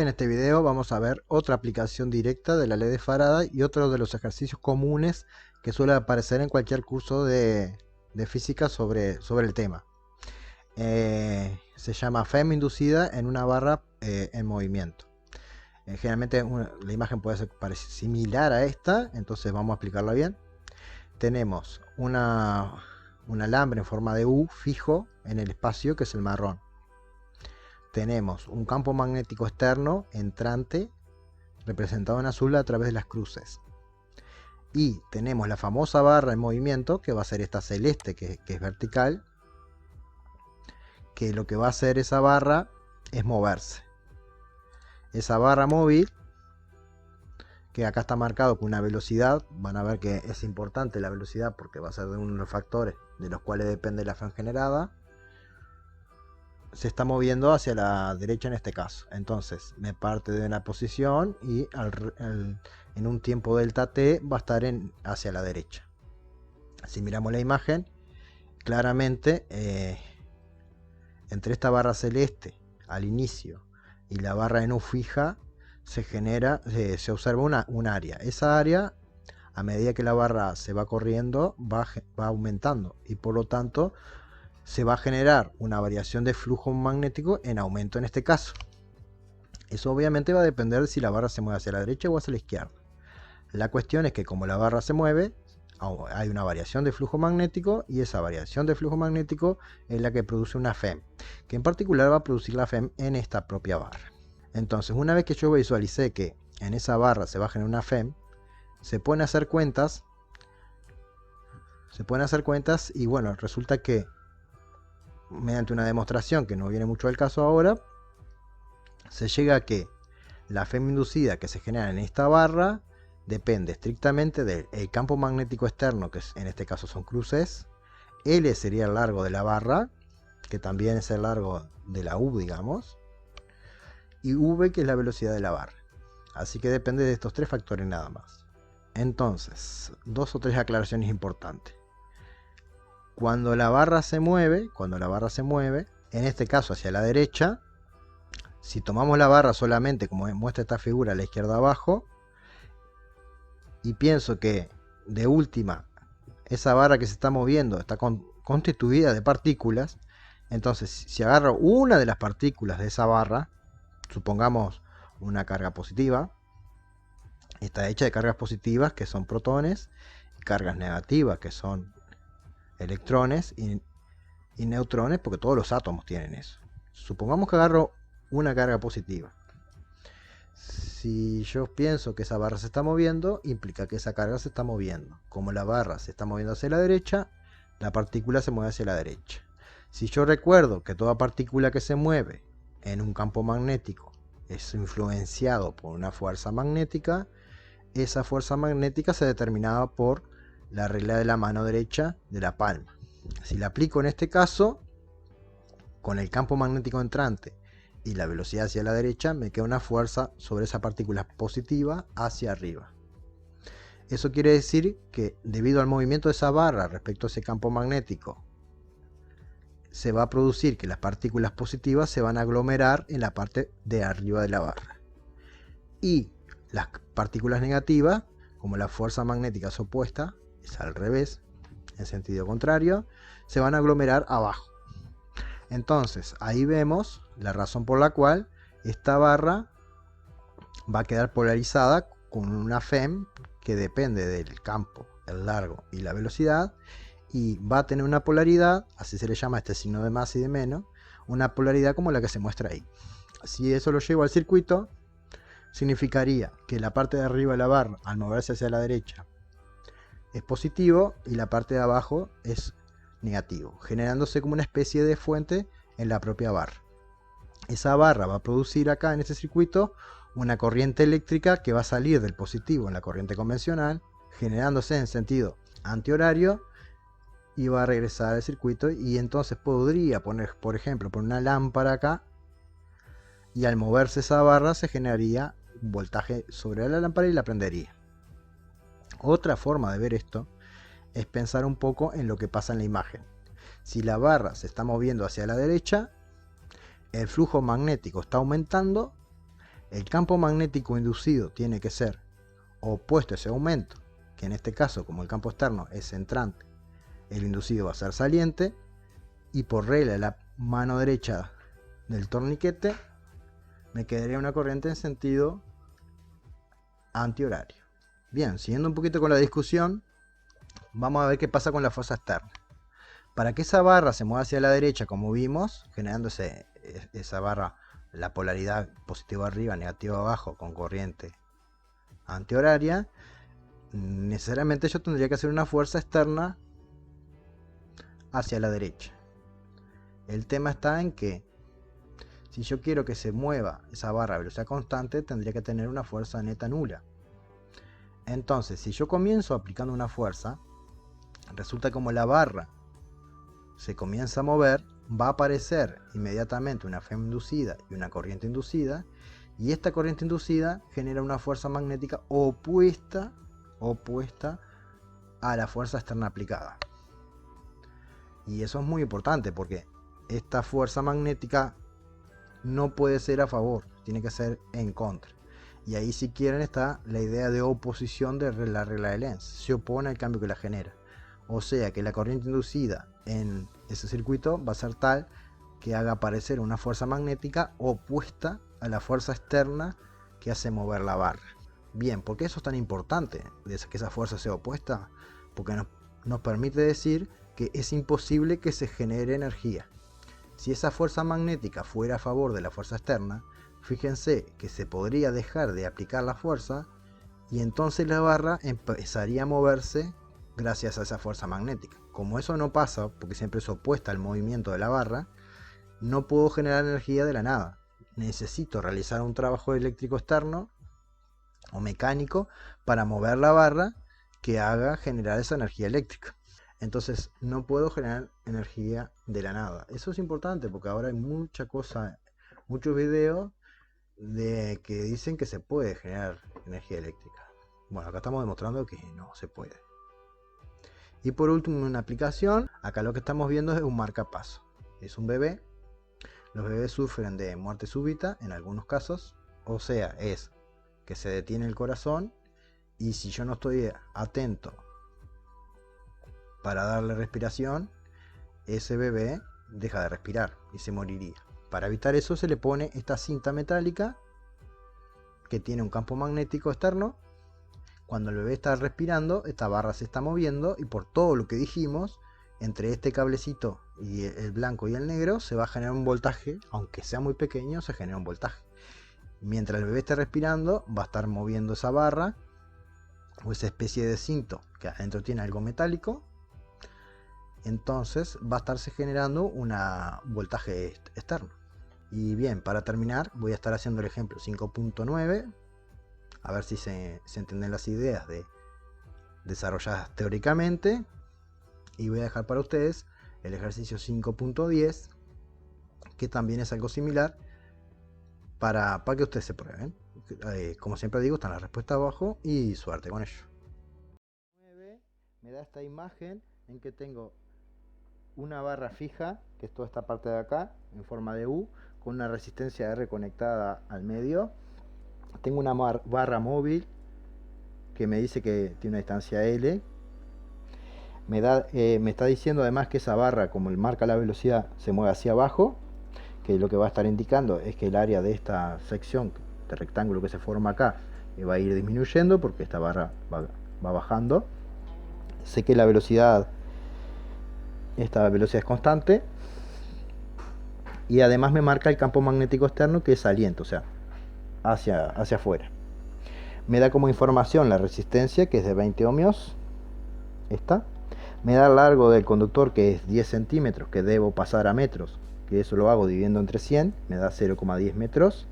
En este video vamos a ver otra aplicación directa de la ley de Faraday y otro de los ejercicios comunes que suele aparecer en cualquier curso de física sobre el tema. Se llama FEM inducida en una barra en movimiento. Generalmente la imagen puede ser similar a esta, entonces vamos a explicarla bien. Tenemos un alambre en forma de U fijo en el espacio, que es el marrón. Tenemos un campo magnético externo entrante representado en azul a través de las cruces. Y tenemos la famosa barra en movimiento, que va a ser esta celeste, que es vertical, que lo que va a hacer esa barra es moverse. Esa barra móvil, que acá está marcado con una velocidad, van a ver que es importante la velocidad porque va a ser de uno de los factores de los cuales depende la FEM generada, se está moviendo hacia la derecha en este caso. Entonces me parte de una posición y en un tiempo delta t va a estar hacia la derecha. Si miramos la imagen, claramente entre esta barra celeste al inicio y la barra en U fija se observa un área. Esa área, a medida que la barra se va corriendo, va aumentando, y por lo tanto se va a generar una variación de flujo magnético en aumento en este caso. Eso obviamente va a depender de si la barra se mueve hacia la derecha o hacia la izquierda. La cuestión es que como la barra se mueve, hay una variación de flujo magnético, y esa variación de flujo magnético es la que produce una FEM, que en particular va a producir la FEM en esta propia barra. Entonces, una vez que yo visualicé que en esa barra se va a generar una FEM, se pueden hacer cuentas, y bueno, resulta que mediante una demostración que no viene mucho al caso ahora, se llega a que la FEM inducida que se genera en esta barra depende estrictamente del campo magnético externo, que en este caso son cruces. L sería el largo de la barra, que también es el largo de la U, digamos, y V, que es la velocidad de la barra. Así que depende de estos tres factores nada más. Entonces, dos o tres aclaraciones importantes. Cuando la barra se mueve, en este caso hacia la derecha, si tomamos la barra solamente como muestra esta figura a la izquierda abajo, y pienso que de última esa barra que se está moviendo está constituida de partículas, entonces si agarro una de las partículas de esa barra, supongamos una carga positiva, está hecha de cargas positivas, que son protones, y cargas negativas, que son electrones y neutrones, porque todos los átomos tienen eso. Supongamos que agarro una carga positiva. Si yo pienso que esa barra se está moviendo, implica que esa carga se está moviendo. Como la barra se está moviendo hacia la derecha, la partícula se mueve hacia la derecha. Si yo recuerdo que toda partícula que se mueve en un campo magnético es influenciado por una fuerza magnética, esa fuerza magnética se determinaba por la regla de la mano derecha de la palma. Si la aplico en este caso, con el campo magnético entrante y la velocidad hacia la derecha, me queda una fuerza sobre esa partícula positiva hacia arriba. Eso quiere decir que debido al movimiento de esa barra respecto a ese campo magnético, se va a producir que las partículas positivas se van a aglomerar en la parte de arriba de la barra, y las partículas negativas, como la fuerza magnética es opuesta, es al revés, en sentido contrario, se van a aglomerar abajo. Entonces ahí vemos la razón por la cual esta barra va a quedar polarizada con una FEM que depende del campo, el largo y la velocidad, y va a tener una polaridad, así se le llama este signo de más y de menos, una polaridad como la que se muestra ahí. Si eso lo llevo al circuito, significaría que la parte de arriba de la barra, al moverse hacia la derecha, es positivo, y la parte de abajo es negativo, generándose como una especie de fuente en la propia barra. Esa barra va a producir acá en este circuito una corriente eléctrica que va a salir del positivo en la corriente convencional, generándose en sentido antihorario, y va a regresar al circuito, y entonces podría poner, por ejemplo, una lámpara acá, y al moverse esa barra se generaría un voltaje sobre la lámpara y la prendería. Otra forma de ver esto es pensar un poco en lo que pasa en la imagen. Si la barra se está moviendo hacia la derecha, el flujo magnético está aumentando, el campo magnético inducido tiene que ser opuesto a ese aumento, que en este caso, como el campo externo es entrante, el inducido va a ser saliente, y por regla de la mano derecha del torniquete me quedaría una corriente en sentido antihorario. Bien, siguiendo un poquito con la discusión, vamos a ver qué pasa con la fuerza externa. Para que esa barra se mueva hacia la derecha, como vimos, generando esa barra, la polaridad positivo arriba, negativo abajo, con corriente antihoraria, necesariamente yo tendría que hacer una fuerza externa hacia la derecha. El tema está en que si yo quiero que se mueva esa barra a velocidad constante, tendría que tener una fuerza neta nula. Entonces, si yo comienzo aplicando una fuerza, resulta como la barra se comienza a mover, va a aparecer inmediatamente una FEM inducida y una corriente inducida, y esta corriente inducida genera una fuerza magnética opuesta a la fuerza externa aplicada. Y eso es muy importante porque esta fuerza magnética no puede ser a favor, tiene que ser en contra. Y ahí, si quieren, está la idea de oposición de la regla de Lenz. Se opone al cambio que la genera. O sea que la corriente inducida en ese circuito va a ser tal que haga aparecer una fuerza magnética opuesta a la fuerza externa que hace mover la barra. Bien, ¿por qué eso es tan importante, que esa fuerza sea opuesta? Porque nos permite decir que es imposible que se genere energía. Si esa fuerza magnética fuera a favor de la fuerza externa, fíjense que se podría dejar de aplicar la fuerza y entonces la barra empezaría a moverse gracias a esa fuerza magnética. Como eso no pasa, porque siempre es opuesta al movimiento de la barra, no puedo generar energía de la nada. Necesito realizar un trabajo eléctrico externo o mecánico para mover la barra que haga generar esa energía eléctrica. Entonces no puedo generar energía de la nada. Eso es importante porque ahora hay mucha cosa, muchos videos de que dicen que se puede generar energía eléctrica. Bueno, acá estamos demostrando que no se puede. Y por último, una aplicación. Acá lo que estamos viendo es un marcapaso. Es un bebé. Los bebés sufren de muerte súbita en algunos casos. O sea, es que se detiene el corazón y si yo no estoy atento para darle respiración, ese bebé deja de respirar y se moriría. Para evitar eso se le pone esta cinta metálica que tiene un campo magnético externo. Cuando el bebé está respirando, esta barra se está moviendo y por todo lo que dijimos, entre este cablecito y el blanco y el negro se va a generar un voltaje, aunque sea muy pequeño, se genera un voltaje. Mientras el bebé esté respirando, va a estar moviendo esa barra o esa especie de cinto que adentro tiene algo metálico. Entonces va a estarse generando un voltaje externo. Y bien, para terminar voy a estar haciendo el ejemplo 5.9, a ver si se entienden las ideas desarrolladas teóricamente, y voy a dejar para ustedes el ejercicio 5.10, que también es algo similar, para que ustedes se prueben. Como siempre digo, están las respuestas abajo y suerte con ello. Me da esta imagen en que tengo una barra fija, que es toda esta parte de acá, en forma de U, con una resistencia R conectada al medio. Tengo una barra móvil que me dice que tiene una distancia L. Me está diciendo además que esa barra, como marca la velocidad, se mueve hacia abajo, que lo que va a estar indicando es que el área de esta sección, este rectángulo que se forma acá, va a ir disminuyendo porque esta barra va bajando. Sé que esta velocidad es constante, y además me marca el campo magnético externo, que es saliente, o sea, hacia afuera. Me da como información la resistencia, que es de 20 ohmios. Esta me da el largo del conductor, que es 10 centímetros, que debo pasar a metros, que eso lo hago dividiendo entre 100, me da 0,10 metros.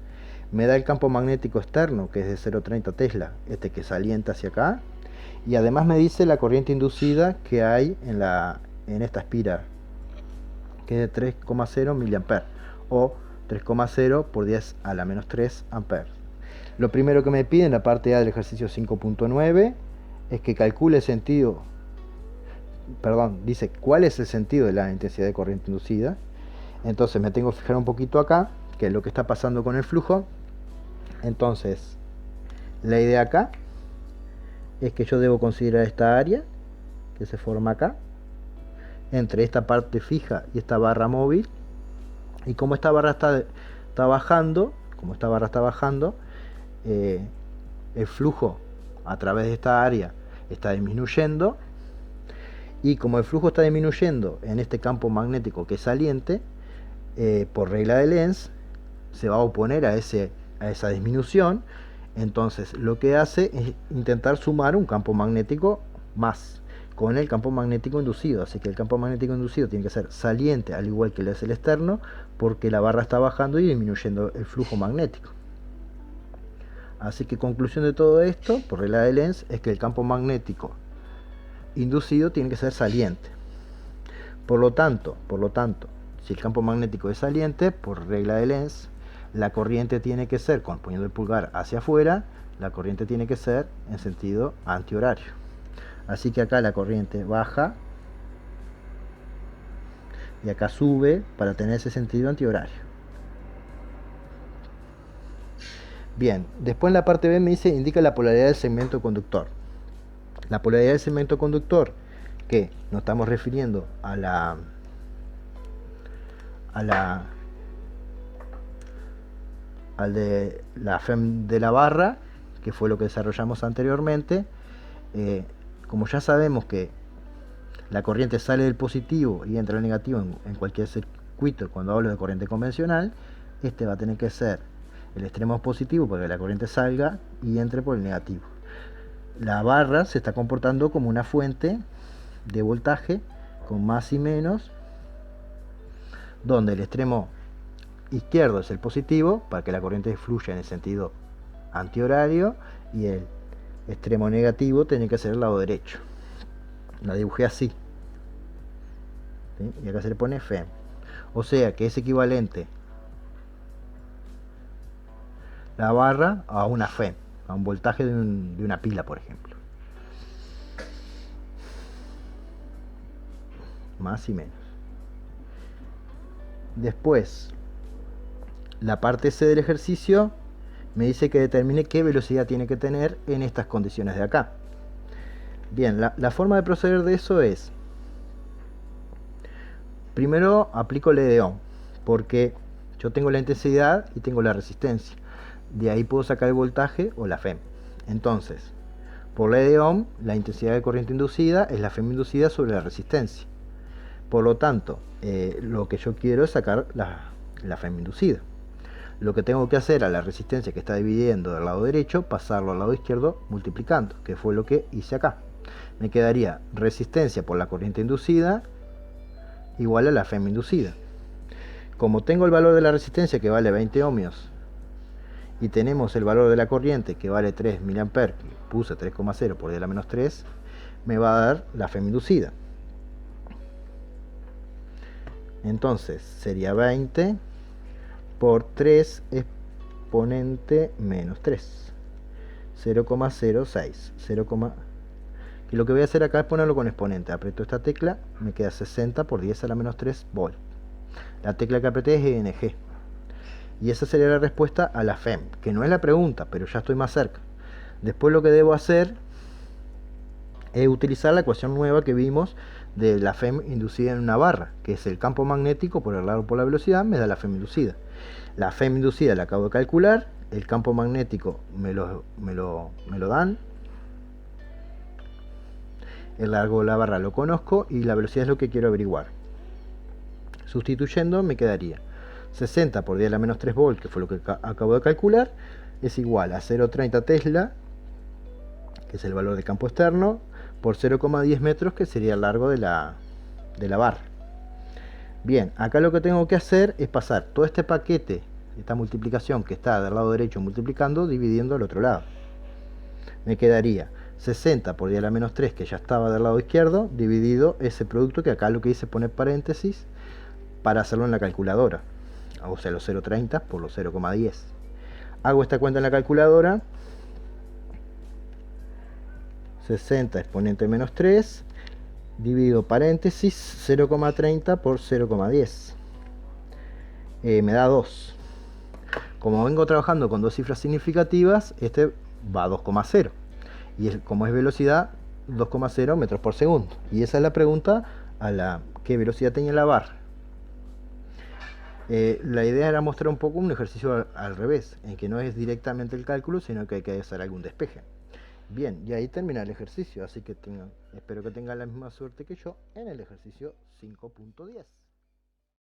Me da el campo magnético externo, que es de 0,30 Tesla, que salienta hacia acá. Y además me dice la corriente inducida que hay en esta espiral, que es de 3,0 mA o 3,0 por 10 a la menos 3 amperes. Lo primero que me pide en la parte A del ejercicio 5.9 es que calcule el sentido, dice cuál es el sentido de la intensidad de corriente inducida. Entonces me tengo que fijar un poquito acá, que es lo que está pasando con el flujo. Entonces, la idea acá es que yo debo considerar esta área que se forma acá entre esta parte fija y esta barra móvil, y como esta barra está bajando, el flujo a través de esta área está disminuyendo, y como el flujo está disminuyendo en este campo magnético que es saliente, por regla de Lenz se va a oponer a esa disminución. Entonces lo que hace es intentar sumar un campo magnético más con el campo magnético inducido. Así que el campo magnético inducido tiene que ser saliente, al igual que es el externo, porque la barra está bajando y disminuyendo el flujo magnético. Así que conclusión de todo esto, por regla de Lenz, es que el campo magnético inducido tiene que ser saliente. Por lo tanto, si el campo magnético es saliente, por regla de Lenz, la corriente tiene que ser, poniendo el pulgar hacia afuera, la corriente tiene que ser en sentido antihorario. Así que acá la corriente baja y acá sube para tener ese sentido antihorario. Bien, después en la parte B me dice indica la polaridad del segmento conductor. La polaridad del segmento conductor, que nos estamos refiriendo al de la FEM de la barra, que fue lo que desarrollamos anteriormente. Como ya sabemos que la corriente sale del positivo y entra al negativo en cualquier circuito, cuando hablo de corriente convencional, este va a tener que ser el extremo positivo para que la corriente salga y entre por el negativo. La barra se está comportando como una fuente de voltaje con más y menos, donde el extremo izquierdo es el positivo para que la corriente fluya en el sentido antihorario, y el extremo negativo tiene que ser el lado derecho. La dibujé así, ¿sí? Y acá se le pone FEM, o sea que es equivalente la barra a una FEM, a un voltaje de una pila, por ejemplo, más y menos. Después, la parte C del ejercicio me dice que determine qué velocidad tiene que tener en estas condiciones de acá. Bien, la forma de proceder de eso es: primero aplico ley de Ohm, porque yo tengo la intensidad y tengo la resistencia. De ahí puedo sacar el voltaje o la FEM. Entonces, por ley de Ohm, la intensidad de corriente inducida es la FEM inducida sobre la resistencia. Por lo tanto, lo que yo quiero es sacar la FEM inducida. Lo que tengo que hacer a la resistencia que está dividiendo del lado derecho, pasarlo al lado izquierdo multiplicando, que fue lo que hice acá. Me quedaría resistencia por la corriente inducida igual a la FEM inducida. Como tengo el valor de la resistencia, que vale 20 ohmios, y tenemos el valor de la corriente, que vale 3 mA, puse 3,0 por 10 a la menos 3, me va a dar la FEM inducida. Entonces sería 20 por 3 exponente menos 3, 0,06, y lo que voy a hacer acá es ponerlo con exponente. Aprieto esta tecla, me queda 60 por 10 a la menos 3 volt. La tecla que apreté es ENG. Y esa sería la respuesta a la FEM, que no es la pregunta, pero ya estoy más cerca. Después lo que debo hacer es utilizar la ecuación nueva que vimos de la FEM inducida en una barra, que es el campo magnético por el lado por la velocidad, me da la FEM inducida. La FEM inducida la acabo de calcular, el campo magnético me lo dan, el largo de la barra lo conozco y la velocidad es lo que quiero averiguar. Sustituyendo me quedaría 60 por 10 a la menos 3 volt, que fue lo que acabo de calcular, es igual a 0,30 Tesla, que es el valor de campo externo, por 0,10 metros, que sería el largo de la barra. Bien, acá lo que tengo que hacer es pasar todo este paquete, esta multiplicación que está del lado derecho multiplicando, dividiendo al otro lado. Me quedaría 60 por 10 a la menos 3, que ya estaba del lado izquierdo, dividido ese producto, que acá lo que hice es poner paréntesis para hacerlo en la calculadora. O sea, los 0,30 por los 0,10. Hago esta cuenta en la calculadora. 60 exponente menos 3, divido paréntesis 0,30 por 0,10. Me da 2. Como vengo trabajando con dos cifras significativas, este va a 2,0. Y como es velocidad, 2,0 metros por segundo. Y esa es la pregunta ¿qué velocidad tenía la barra? La idea era mostrar un poco un ejercicio al revés, en que no es directamente el cálculo, sino que hay que hacer algún despeje. Bien, y ahí termina el ejercicio, así que espero que tengan la misma suerte que yo en el ejercicio 5.10.